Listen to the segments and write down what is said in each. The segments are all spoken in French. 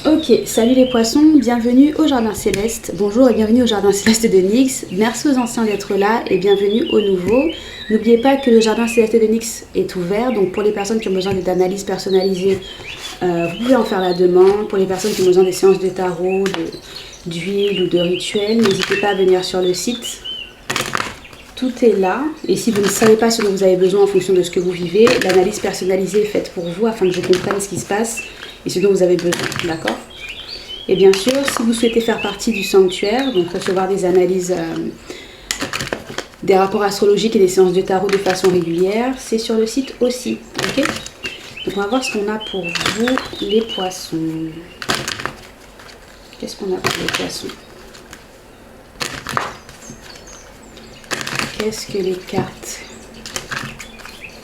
Ok, salut les poissons, bienvenue au Jardin Céleste. Bonjour et bienvenue au Jardin Céleste de Nyx. Merci aux anciens d'être là et bienvenue aux nouveaux. N'oubliez pas que le Jardin Céleste de Nyx est ouvert, donc pour les personnes qui ont besoin d'analyses personnalisées, vous pouvez en faire la demande. Pour les personnes qui ont besoin des séances de tarot, d'huile ou de rituels, n'hésitez pas à venir sur le site. Tout est là, et si vous ne savez pas ce dont vous avez besoin en fonction de ce que vous vivez, l'analyse personnalisée est faite pour vous afin que je comprenne ce qui se passe et ce dont vous avez besoin, d'accord? Et bien sûr, si vous souhaitez faire partie du sanctuaire, donc recevoir des analyses, des rapports astrologiques et des séances de tarot de façon régulière, c'est sur le site aussi, ok? Donc on va voir ce qu'on a pour vous, les poissons. Qu'est-ce qu'on a pour les poissons? Qu'est-ce que les cartes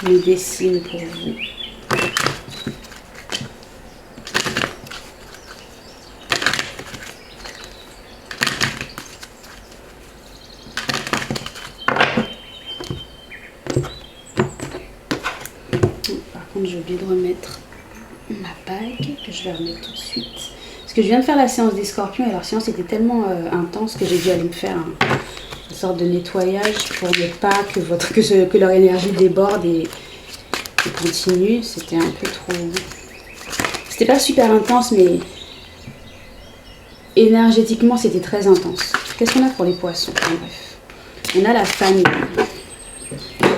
me dessinent pour vous? Par contre, j'ai oublié de remettre ma bague, que je vais remettre tout de suite. Parce que je viens de faire la séance des scorpions et leur séance était tellement intense que j'ai dû aller me faire une sorte de nettoyage pour ne pas que leur énergie déborde et continue. C'était un peu trop... C'était pas super intense, mais énergétiquement, c'était très intense. Qu'est-ce qu'on a pour les poissons? Bref. On a la famille.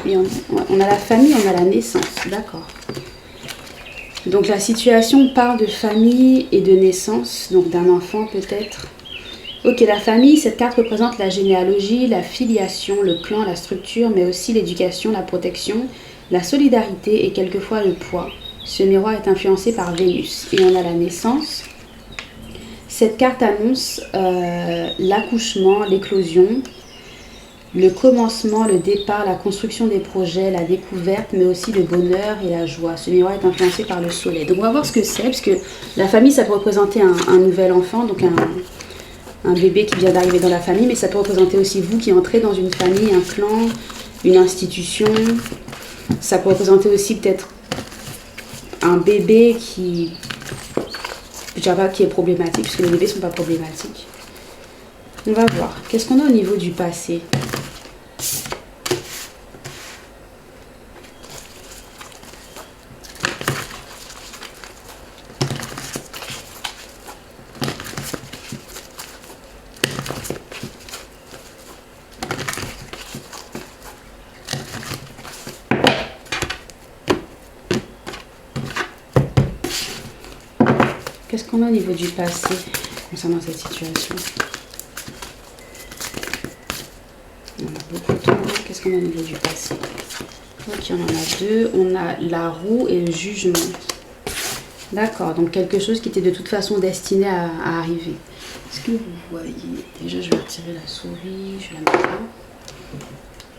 Et on a la famille, on a la naissance. D'accord. Donc la situation parle de famille et de naissance, donc d'un enfant peut-être. Ok, la famille, cette carte représente la généalogie, la filiation, le clan, la structure, mais aussi l'éducation, la protection, la solidarité et quelquefois le poids. Ce miroir est influencé par Vénus. Et on a la naissance. Cette carte annonce l'accouchement, l'éclosion, le commencement, le départ, la construction des projets, la découverte, mais aussi le bonheur et la joie. Ce miroir est influencé par le soleil. Donc on va voir ce que c'est, parce que la famille, ça peut représenter un nouvel enfant, donc un bébé qui vient d'arriver dans la famille, mais ça peut représenter aussi vous qui entrez dans une famille, un clan, une institution. Ça peut représenter aussi peut-être un bébé qui est problématique, puisque les bébés ne sont pas problématiques. On va voir. Qu'est-ce qu'on a au niveau du passé? Qu'est-ce qu'on a au niveau du passé concernant cette situation? On a beaucoup de temps. Qu'est-ce qu'on a au niveau du passé? Ok, on en a deux. On a la roue et le jugement. D'accord, donc quelque chose qui était de toute façon destiné à arriver. Est-ce que vous voyez? Déjà, je vais retirer la souris. Je vais la mettre là.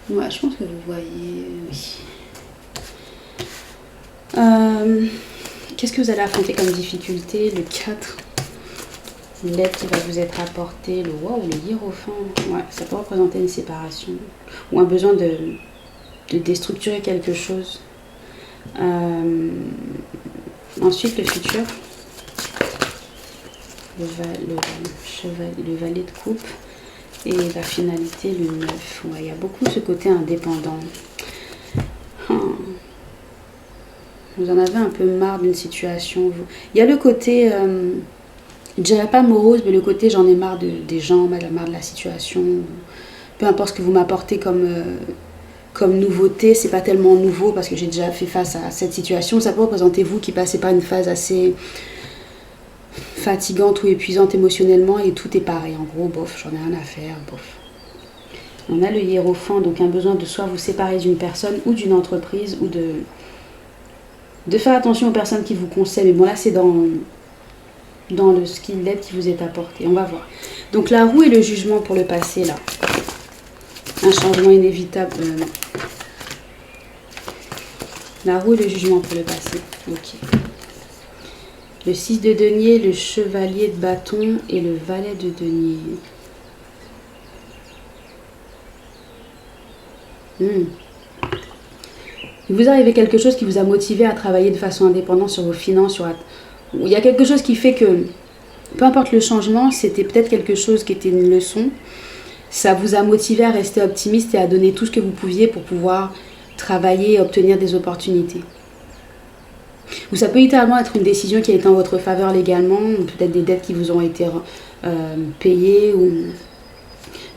Ouais, je pense que vous voyez, oui. Qu'est-ce que vous allez affronter comme difficulté? Le 4, l'aide qui va vous être apportée, le hiérophant. Ouais, ça peut représenter une séparation ou un besoin de déstructurer quelque chose. Ensuite, le futur, le valet de coupe et la finalité, le 9. Ouais, il y a beaucoup ce côté indépendant. Vous en avez un peu marre d'une situation. Il y a le côté, je dirais pas morose, mais le côté j'en ai marre des gens, j'en ai marre de la situation. Peu importe ce que vous m'apportez comme nouveauté, c'est pas tellement nouveau parce que j'ai déjà fait face à cette situation. Ça peut représenter vous qui passez par une phase assez fatigante ou épuisante émotionnellement et tout est pareil. En gros, bof, j'en ai rien à faire, bof. On a le hiérophant, donc un besoin de soit vous séparer d'une personne ou d'une entreprise ou de faire attention aux personnes qui vous conseillent. Mais bon, là, c'est dans le skill LED qui vous est apporté. On va voir. Donc, la roue et le jugement pour le passé, là. Un changement inévitable. La roue et le jugement pour le passé. Ok. Le 6 de denier, le chevalier de bâton et le valet de denier. Il vous arrive quelque chose qui vous a motivé à travailler de façon indépendante sur vos finances, il y a quelque chose qui fait que, peu importe le changement, c'était peut-être quelque chose qui était une leçon. Ça vous a motivé à rester optimiste et à donner tout ce que vous pouviez pour pouvoir travailler et obtenir des opportunités. Ou ça peut littéralement être une décision qui a été en votre faveur légalement, peut-être des dettes qui vous ont été payées,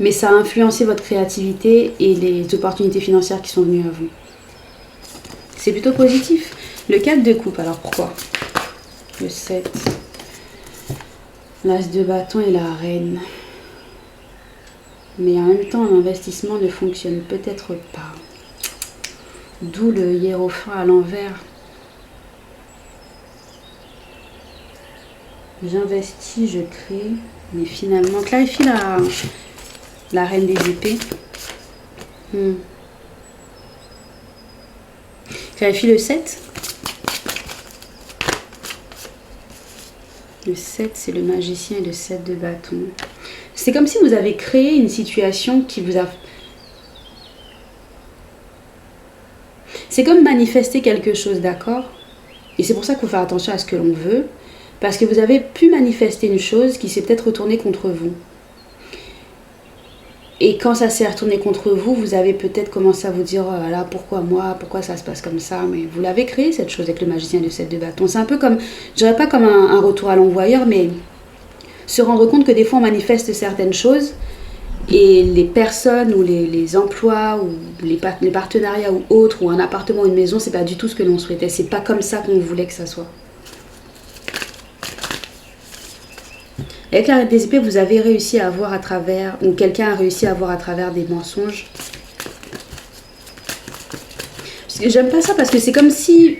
mais ça a influencé votre créativité et les opportunités financières qui sont venues à vous. C'est plutôt positif. Le 4 de coupe, alors pourquoi? Le 7, l'as de bâton et la reine. Mais en même temps, l'investissement ne fonctionne peut-être pas. D'où le hiérophant à l'envers. J'investis, je crée, mais finalement, clarifie la reine des épées. Clarifie le 7. Le 7, c'est le magicien et le 7 de bâton. C'est comme si vous avez créé une situation qui vous a... C'est comme manifester quelque chose, d'accord? Et c'est pour ça qu'il faut faire attention à ce que l'on veut. Parce que vous avez pu manifester une chose qui s'est peut-être retournée contre vous. Et quand ça s'est retourné contre vous, vous avez peut-être commencé à vous dire « Oh là là, pourquoi moi? Pourquoi ça se passe comme ça ?» Mais vous l'avez créé, cette chose, avec le magicien de 7 de bâton. C'est un peu comme, je dirais pas comme un retour à l'envoyeur, mais se rendre compte que des fois on manifeste certaines choses et les personnes ou les emplois ou les partenariats ou autres, ou un appartement ou une maison, c'est pas du tout ce que l'on souhaitait. C'est pas comme ça qu'on voulait que ça soit. Avec la reine des épées, vous avez réussi à voir à travers, ou quelqu'un a réussi à voir à travers des mensonges. J'aime pas ça parce que c'est comme si...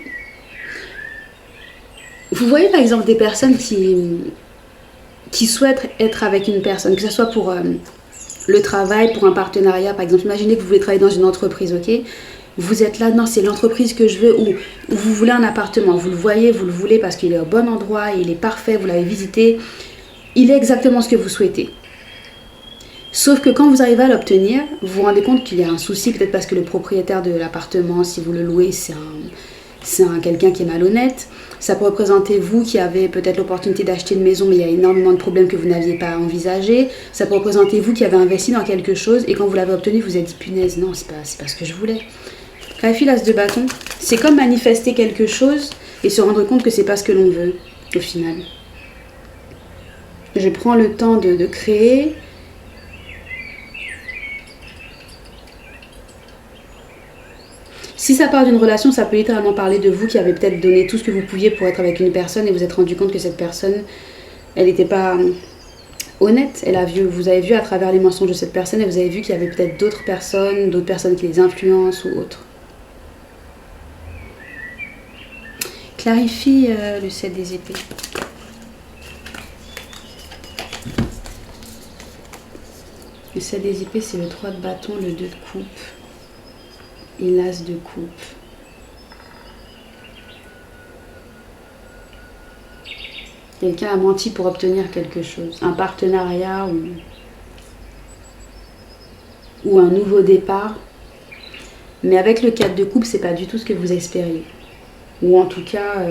Vous voyez par exemple des personnes qui souhaitent être avec une personne, que ce soit pour le travail, pour un partenariat. Par exemple, imaginez que vous voulez travailler dans une entreprise, ok? Vous êtes là, non, c'est l'entreprise que je veux, ou vous voulez un appartement, vous le voyez, vous le voulez parce qu'il est au bon endroit, il est parfait, vous l'avez visité. Il est exactement ce que vous souhaitez. Sauf que quand vous arrivez à l'obtenir, vous vous rendez compte qu'il y a un souci, peut-être parce que le propriétaire de l'appartement, si vous le louez, c'est quelqu'un qui est malhonnête. Ça peut représenter vous qui avez peut-être l'opportunité d'acheter une maison, mais il y a énormément de problèmes que vous n'aviez pas envisagés. Ça peut représenter vous qui avez investi dans quelque chose et quand vous l'avez obtenu, vous vous êtes dit punaise, non, c'est pas ce que je voulais. Clarifie l'as de bâton, c'est comme manifester quelque chose et se rendre compte que c'est pas ce que l'on veut au final. Je prends le temps de créer. Si ça part d'une relation, ça peut littéralement parler de vous qui avez peut-être donné tout ce que vous pouviez pour être avec une personne et vous êtes rendu compte que cette personne, elle n'était pas honnête. Vous avez vu à travers les mensonges de cette personne et vous avez vu qu'il y avait peut-être d'autres personnes qui les influencent ou autres. Clarifie le 7 des épées. Le 7 des épées, c'est le 3 de bâton, le 2 de coupe et l'as de coupe. Quelqu'un a menti pour obtenir quelque chose, un partenariat ou un nouveau départ. Mais avec le 4 de coupe, c'est pas du tout ce que vous espériez. Ou en tout cas...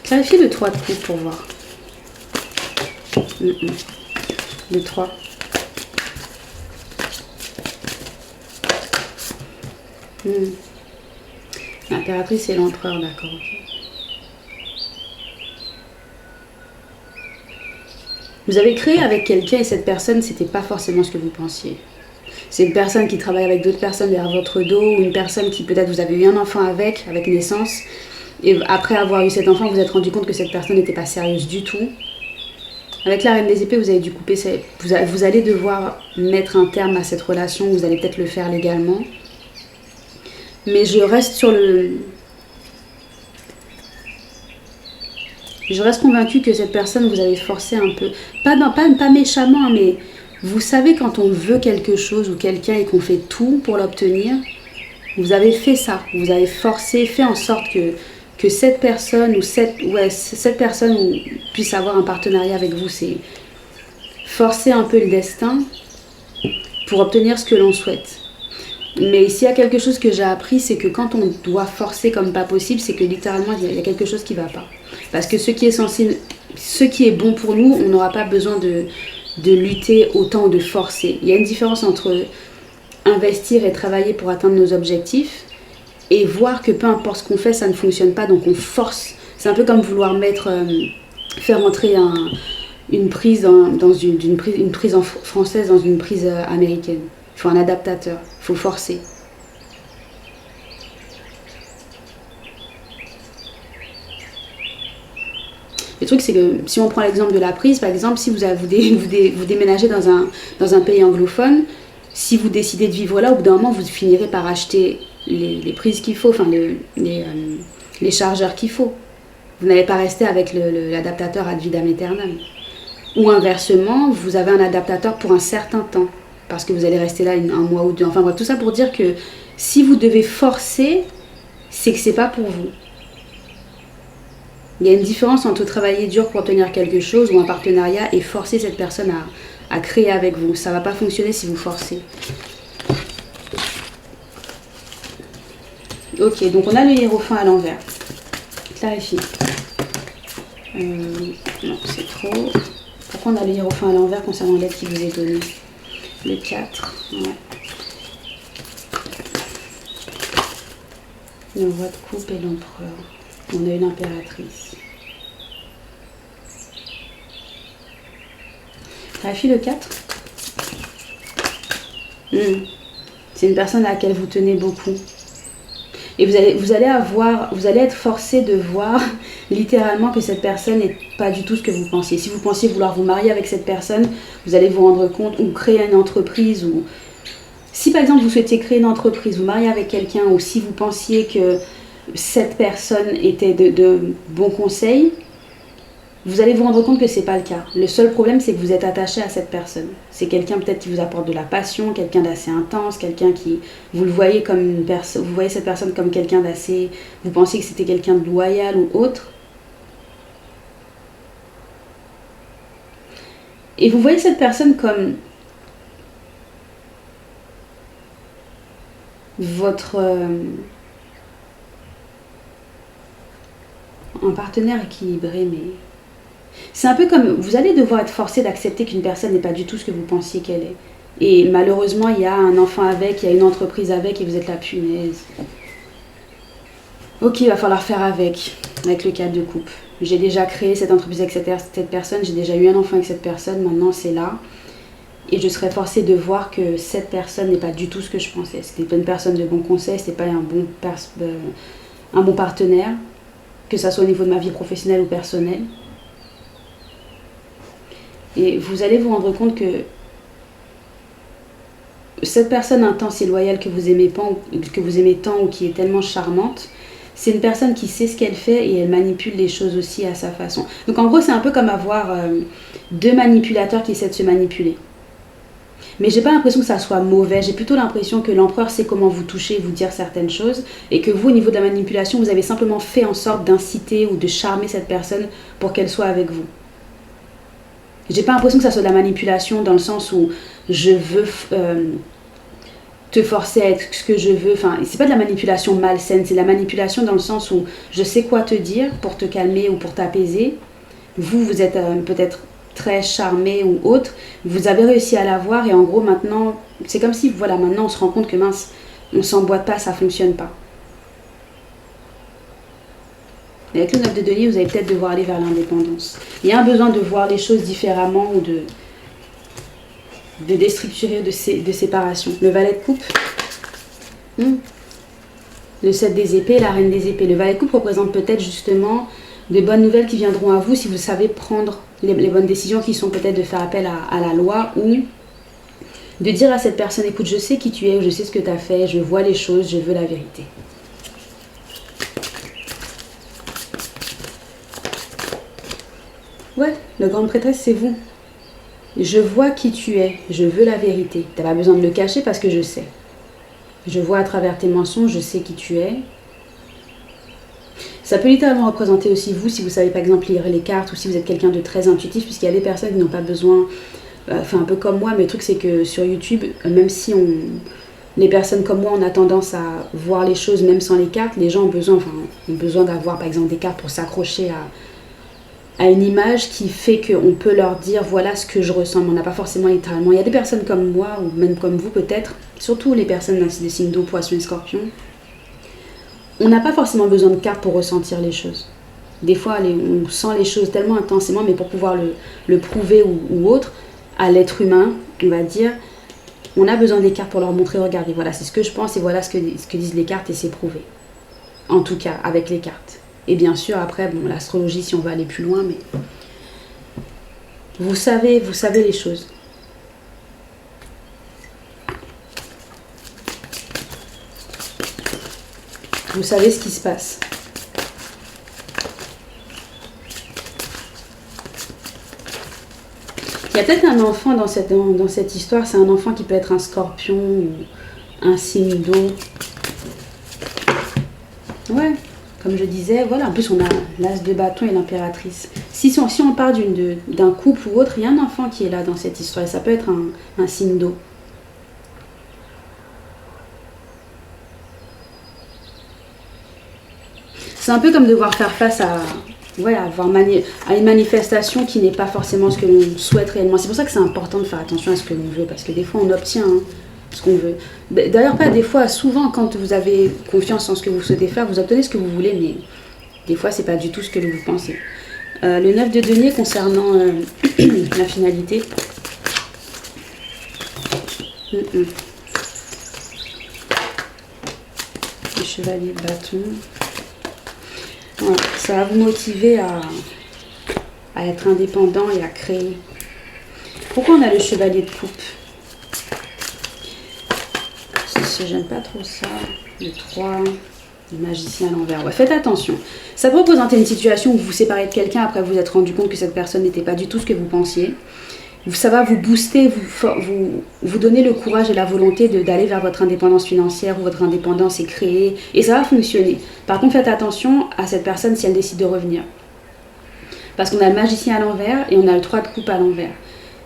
Clarifiez le 3 de coupe pour voir. Le 3. L'impératrice et l'empereur, d'accord. Okay. Vous avez créé avec quelqu'un et cette personne, c'était pas forcément ce que vous pensiez. C'est une personne qui travaille avec d'autres personnes derrière votre dos, ou une personne qui peut-être vous avez eu un enfant avec naissance, et après avoir eu cet enfant, vous vous êtes rendu compte que cette personne n'était pas sérieuse du tout. Avec la reine des épées, vous avez dû couper, vous allez devoir mettre un terme à cette relation, vous allez peut-être le faire légalement. Mais je reste convaincue que cette personne, vous avez forcé un peu, pas méchamment, mais vous savez quand on veut quelque chose ou quelqu'un et qu'on fait tout pour l'obtenir, vous avez fait ça, vous avez forcé, fait en sorte que cette personne ou cette personne puisse avoir un partenariat avec vous. C'est forcer un peu le destin pour obtenir ce que l'on souhaite. Mais s'il y a quelque chose que j'ai appris, c'est que quand on doit forcer comme pas possible, c'est que littéralement, il y a quelque chose qui va pas. Parce que ce qui est bon pour nous, on n'aura pas besoin de lutter autant ou de forcer. Il y a une différence entre investir et travailler pour atteindre nos objectifs et voir que peu importe ce qu'on fait, ça ne fonctionne pas, donc on force. C'est un peu comme vouloir faire entrer une prise une prise française dans une prise américaine. Il faut un adaptateur, il faut forcer. Le truc, c'est que si on prend l'exemple de la prise, par exemple, si vous déménagez dans un pays anglophone, si vous décidez de vivre là, au bout d'un moment, vous finirez par acheter les prises qu'il faut, enfin les chargeurs qu'il faut. Vous n'allez pas rester avec l'adaptateur ad vitam aeternam. Ou inversement, vous avez un adaptateur pour un certain temps, parce que vous allez rester là un mois ou deux. Enfin bref, tout ça pour dire que si vous devez forcer, c'est que c'est pas pour vous. Il y a une différence entre travailler dur pour obtenir quelque chose ou un partenariat et forcer cette personne à créer avec vous. Ça ne va pas fonctionner si vous forcez. Ok, donc on a le hiérophant à l'envers. Clarifie. Non, c'est trop. Pourquoi on a le hiérophant à l'envers concernant l'aide qui vous est donnée? Le 4. Ouais. Le roi de coupe et l'empereur. On a une impératrice. Clarifie le 4. C'est une personne à laquelle vous tenez beaucoup. Et vous allez être forcé de voir littéralement que cette personne n'est pas du tout ce que vous pensiez. Si vous pensiez vouloir vous marier avec cette personne, vous allez vous rendre compte, ou créer une entreprise, ou si par exemple vous souhaitiez créer une entreprise, vous marier avec quelqu'un, ou si vous pensiez que cette personne était de bons conseils, vous allez vous rendre compte que ce n'est pas le cas. Le seul problème, c'est que vous êtes attaché à cette personne. C'est quelqu'un peut-être qui vous apporte de la passion, quelqu'un d'assez intense, quelqu'un qui... Vous le voyez comme une personne, vous voyez cette personne comme quelqu'un d'assez... Vous pensiez que c'était quelqu'un de loyal ou autre. Et vous voyez cette personne comme votre... un partenaire équilibré, mais... C'est un peu comme, vous allez devoir être forcé d'accepter qu'une personne n'est pas du tout ce que vous pensiez qu'elle est. Et malheureusement, il y a un enfant avec, il y a une entreprise avec, et vous êtes la punaise. Ok, il va falloir faire avec le 4 de coupe. J'ai déjà créé cette entreprise avec cette personne, j'ai déjà eu un enfant avec cette personne, maintenant c'est là. Et je serais forcée de voir que cette personne n'est pas du tout ce que je pensais. C'était pas une personne de bon conseil, c'était pas un bon partenaire, que ça soit au niveau de ma vie professionnelle ou personnelle. Et vous allez vous rendre compte que cette personne intense et loyale que vous aimez tant ou qui est tellement charmante, c'est une personne qui sait ce qu'elle fait et elle manipule les choses aussi à sa façon. Donc en gros, c'est un peu comme avoir deux manipulateurs qui essaient de se manipuler. Mais j'ai pas l'impression que ça soit mauvais, j'ai plutôt l'impression que l'empereur sait comment vous toucher, vous dire certaines choses, et que vous, au niveau de la manipulation, vous avez simplement fait en sorte d'inciter ou de charmer cette personne pour qu'elle soit avec vous. J'ai pas l'impression que ça soit de la manipulation dans le sens où je veux te forcer à être ce que je veux. Enfin, c'est pas de la manipulation malsaine, c'est de la manipulation dans le sens où je sais quoi te dire pour te calmer ou pour t'apaiser. Vous êtes peut-être très charmé ou autre, vous avez réussi à l'avoir et en gros maintenant, c'est comme si voilà, maintenant on se rend compte que mince, on s'emboîte pas, ça fonctionne pas. Avec le 9 de denier, vous allez peut-être devoir aller vers l'indépendance. Il y a un besoin de voir les choses différemment ou de déstructurer, de séparation. Le valet de coupe. Le 7 des épées, la reine des épées. Le valet de coupe représente peut-être justement des bonnes nouvelles qui viendront à vous si vous savez prendre les bonnes décisions qui sont peut-être de faire appel à la loi ou de dire à cette personne, écoute, je sais qui tu es, je sais ce que tu as fait, je vois les choses, je veux la vérité. Ouais, la grande prêtresse, c'est vous. Je vois qui tu es, je veux la vérité. Tu n'as pas besoin de le cacher parce que je sais. Je vois à travers tes mensonges, je sais qui tu es. Ça peut littéralement représenter aussi vous, si vous savez par exemple lire les cartes ou si vous êtes quelqu'un de très intuitif, puisqu'il y a des personnes qui n'ont pas besoin, enfin un peu comme moi, mais le truc c'est que sur YouTube, même si Les personnes comme moi, on a tendance à voir les choses même sans les cartes. Les gens ont besoin d'avoir par exemple des cartes pour s'accrocher à une image qui fait qu'on peut leur dire voilà ce que je ressens. Mais on n'a pas forcément littéralement. Il y a des personnes comme moi, ou même comme vous peut-être, surtout les personnes des signes d'eau, poisson et scorpion. On n'a pas forcément besoin de cartes pour ressentir les choses. Des fois, on sent les choses tellement intensément, mais pour pouvoir le prouver ou autre, à l'être humain, on va dire, on a besoin des cartes pour leur montrer, regardez, voilà, c'est ce que je pense et voilà ce que disent les cartes et c'est prouvé. En tout cas, avec les cartes. Et bien sûr, après, bon, l'astrologie, si on veut aller plus loin, mais vous savez les choses. Vous savez ce qui se passe. Il y a peut-être un enfant dans cette histoire, c'est un enfant qui peut être un scorpion ou un signe d'eau. Ouais, comme je disais, voilà, en plus on a l'as de bâton et l'impératrice. Si on part d'un couple ou autre, il y a un enfant qui est là dans cette histoire et ça peut être un signe d'eau. C'est un peu comme devoir faire face à une manifestation qui n'est pas forcément ce que l'on souhaite réellement. C'est pour ça que c'est important de faire attention à ce que l'on veut, parce que des fois on obtient ce qu'on veut. D'ailleurs pas des fois, souvent quand vous avez confiance en ce que vous souhaitez faire, vous obtenez ce que vous voulez, mais des fois c'est pas du tout ce que vous pensez. Le 9 de denier concernant la finalité. Le chevalier de bâton. Ouais, ça va vous motiver à être indépendant et à créer. Pourquoi on a le chevalier de coupe? J'aime pas trop ça. Le 3, le magicien à l'envers. Ouais, faites attention. Ça peut représenter une situation où vous vous séparez de quelqu'un, après vous vous êtes rendu compte que cette personne n'était pas du tout ce que vous pensiez. Ça va vous booster, vous donner le courage et la volonté d'aller vers votre indépendance financière ou votre indépendance est créée et ça va fonctionner. Par contre, faites attention à cette personne si elle décide de revenir. Parce qu'on a le magicien à l'envers et on a le 3 de coupe à l'envers.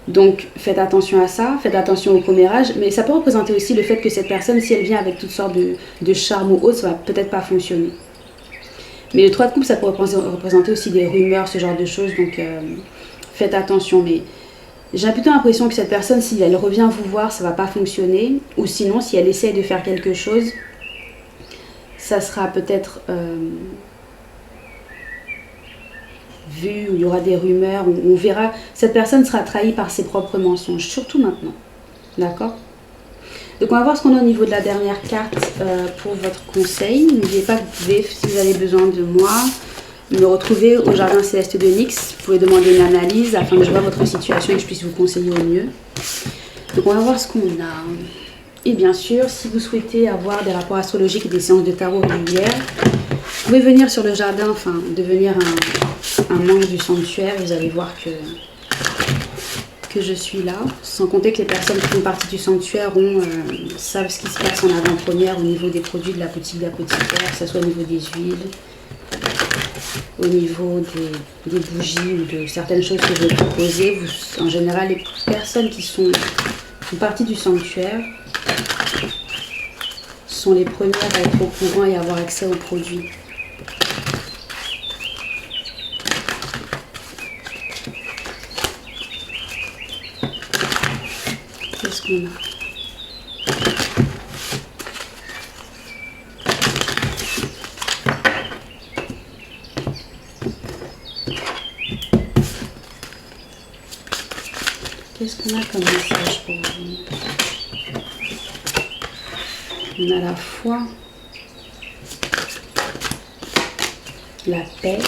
Donc faites attention à ça, faites attention au commérage, mais ça peut représenter aussi le fait que cette personne, si elle vient avec toutes sortes de charme ou autre, ça va peut-être pas fonctionner. Mais le 3 de coupe, ça peut représenter aussi des rumeurs, ce genre de choses, donc faites attention. Mais j'ai plutôt l'impression que cette personne, si elle revient vous voir, ça ne va pas fonctionner. Ou sinon, si elle essaie de faire quelque chose, ça sera peut-être vu, où il y aura des rumeurs, où on verra. Cette personne sera trahie par ses propres mensonges, surtout maintenant. D'accord ? Donc on va voir ce qu'on a au niveau de la dernière carte pour votre conseil. N'oubliez pas que vous pouvez, si vous avez besoin de moi, me retrouver au Jardin Céleste de Nyx. Vous pouvez demander une analyse afin que je vois votre situation et que je puisse vous conseiller au mieux. Donc on va voir ce qu'on a. Et bien sûr, si vous souhaitez avoir des rapports astrologiques et des séances de tarot régulières, vous pouvez venir sur le jardin, enfin devenir un membre du sanctuaire. Vous allez voir que je suis là. Sans compter que les personnes qui font partie du sanctuaire savent ce qui se passe en avant-première au niveau des produits de la boutique d'apothicaire, que ce soit au niveau des huiles, au niveau des bougies ou de certaines choses que je vais proposer. En général, les personnes qui font partie du sanctuaire sont les premières à être au courant et à avoir accès aux produits. Qu'est-ce qu'on a ? Qu'est-ce qu'on a comme message pour vous? On a la foi, la paix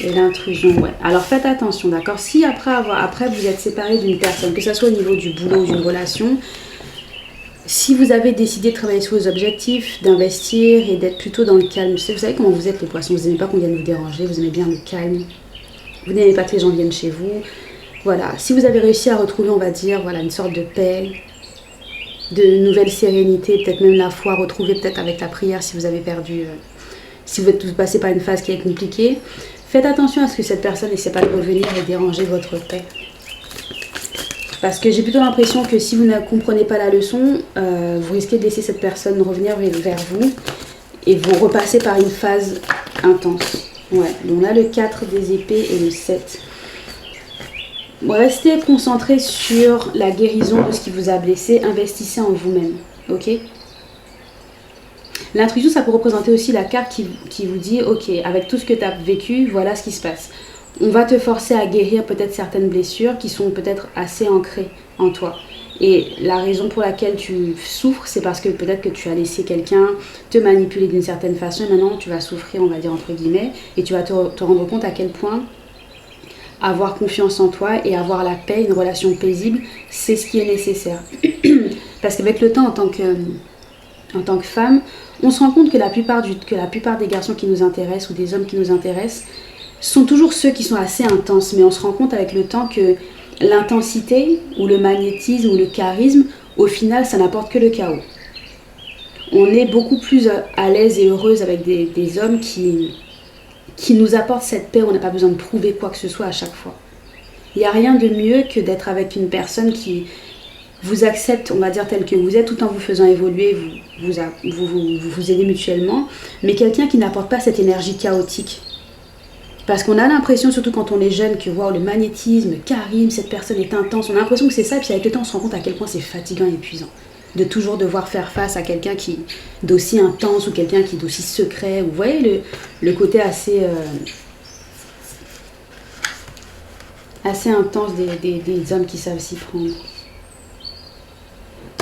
et l'intrusion. Ouais. Alors faites attention, d'accord? Si après vous êtes séparé d'une personne, que ce soit au niveau du boulot ou d'une relation, si vous avez décidé de travailler sur vos objectifs, d'investir et d'être plutôt dans le calme, vous savez comment vous êtes les poissons, vous n'aimez pas qu'on vienne vous déranger, vous aimez bien le calme, vous n'aimez pas que les gens viennent chez vous. Voilà, si vous avez réussi à retrouver, on va dire, voilà, une sorte de paix, de nouvelle sérénité, peut-être même la foi, retrouver peut-être avec la prière si vous avez perdu, si vous êtes passé par une phase qui est compliquée, faites attention à ce que cette personne n'essaie pas de revenir et déranger votre paix. Parce que j'ai plutôt l'impression que si vous ne comprenez pas la leçon, vous risquez de laisser cette personne revenir vers vous et vous repassez par une phase intense. Ouais, donc là le 4 des épées et le 7. Restez concentré sur la guérison de ce qui vous a blessé, investissez en vous-même, ok? L'intuition, ça peut représenter aussi la carte qui vous dit, ok, avec tout ce que tu as vécu, voilà ce qui se passe. On va te forcer à guérir peut-être certaines blessures qui sont peut-être assez ancrées en toi. Et la raison pour laquelle tu souffres, c'est parce que peut-être que tu as laissé quelqu'un te manipuler d'une certaine façon et maintenant tu vas souffrir, on va dire entre guillemets, et tu vas te rendre compte à quel point avoir confiance en toi et avoir la paix, une relation paisible, c'est ce qui est nécessaire. Parce qu'avec le temps, en tant que femme, on se rend compte que la plupart des garçons qui nous intéressent ou des hommes qui nous intéressent sont toujours ceux qui sont assez intenses. Mais on se rend compte avec le temps que l'intensité ou le magnétisme ou le charisme, au final, ça n'apporte que le chaos. On est beaucoup plus à l'aise et heureuse avec des hommes qui nous apportent cette paix où on n'a pas besoin de prouver quoi que ce soit à chaque fois. Il n'y a rien de mieux que d'être avec une personne qui vous accepte, on va dire, tel que vous êtes, tout en vous faisant évoluer, vous aidez mutuellement, mais quelqu'un qui n'apporte pas cette énergie chaotique. Parce qu'on a l'impression, surtout quand on est jeune, que wow, le magnétisme, le charisme, cette personne est intense, on a l'impression que c'est ça, puis avec le temps on se rend compte à quel point c'est fatigant et épuisant. De toujours devoir faire face à quelqu'un qui d'aussi intense ou quelqu'un qui d'aussi secret. Vous voyez le côté assez intense des hommes qui savent s'y prendre.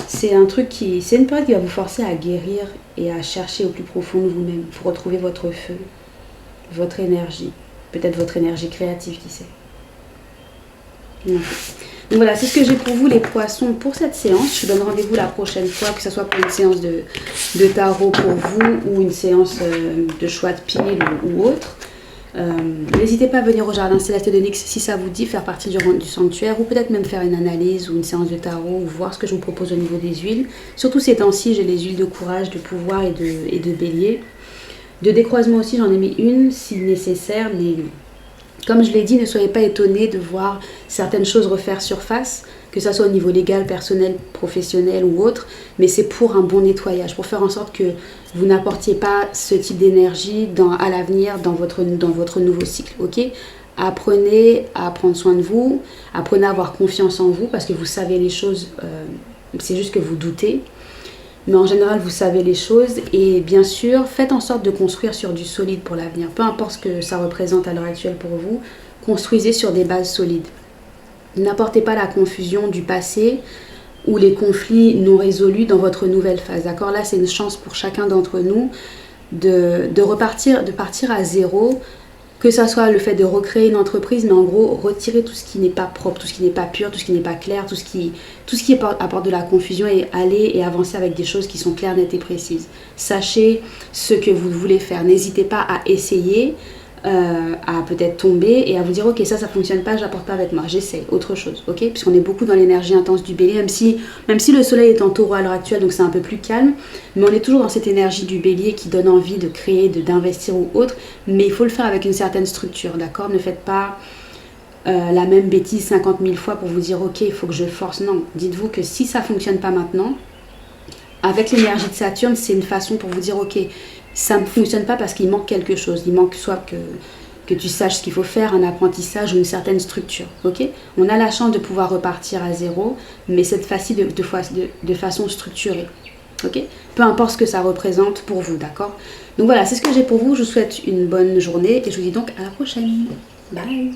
C'est une période qui va vous forcer à guérir et à chercher au plus profond de vous-même pour retrouver votre feu, votre énergie, peut-être votre énergie créative, qui sait. Ouais. Donc voilà, c'est ce que j'ai pour vous les poissons pour cette séance. Je vous donne rendez-vous la prochaine fois, que ce soit pour une séance de tarot pour vous ou une séance de choix de piles ou autre. N'hésitez pas à venir au Jardin Céleste de Nyx si ça vous dit, faire partie du sanctuaire ou peut-être même faire une analyse ou une séance de tarot ou voir ce que je vous propose au niveau des huiles. Surtout ces temps-ci, j'ai les huiles de courage, de pouvoir et de bélier. De décroisement aussi, j'en ai mis une si nécessaire, mais comme je l'ai dit, ne soyez pas étonnés de voir certaines choses refaire surface, que ce soit au niveau légal, personnel, professionnel ou autre, mais c'est pour un bon nettoyage, pour faire en sorte que vous n'apportiez pas ce type d'énergie à l'avenir dans votre nouveau cycle, ok? Apprenez à prendre soin de vous, apprenez à avoir confiance en vous, parce que vous savez les choses, c'est juste que vous doutez. Mais en général, vous savez les choses et bien sûr, faites en sorte de construire sur du solide pour l'avenir. Peu importe ce que ça représente à l'heure actuelle pour vous, construisez sur des bases solides. N'apportez pas la confusion du passé ou les conflits non résolus dans votre nouvelle phase. D'accord? Là, c'est une chance pour chacun d'entre nous de partir à zéro, que ça soit le fait de recréer une entreprise, mais en gros, retirer tout ce qui n'est pas propre, tout ce qui n'est pas pur, tout ce qui n'est pas clair, tout ce qui apporte de la confusion et aller et avancer avec des choses qui sont claires, nettes et précises. Sachez ce que vous voulez faire. N'hésitez pas à essayer, à peut-être tomber et à vous dire ok, ça fonctionne pas, j'apporte pas avec moi, j'essaie autre chose, ok, puisqu'on est beaucoup dans l'énergie intense du bélier, même si le soleil est en taureau à l'heure actuelle, donc c'est un peu plus calme, mais on est toujours dans cette énergie du bélier qui donne envie de créer, d'investir ou autre, mais il faut le faire avec une certaine structure, d'accord? Ne faites pas la même bêtise 50 000 fois pour vous dire ok, il faut que je force. Non, dites-vous que si ça fonctionne pas maintenant, avec l'énergie de Saturne, c'est une façon pour vous dire ok, ça ne fonctionne pas parce qu'il manque quelque chose. Il manque soit que tu saches ce qu'il faut faire, un apprentissage ou une certaine structure. Ok? On a la chance de pouvoir repartir à zéro, mais cette fois-ci de façon structurée. Ok? Peu importe ce que ça représente pour vous, d'accord? Donc voilà, c'est ce que j'ai pour vous. Je vous souhaite une bonne journée et je vous dis donc à la prochaine. Bye!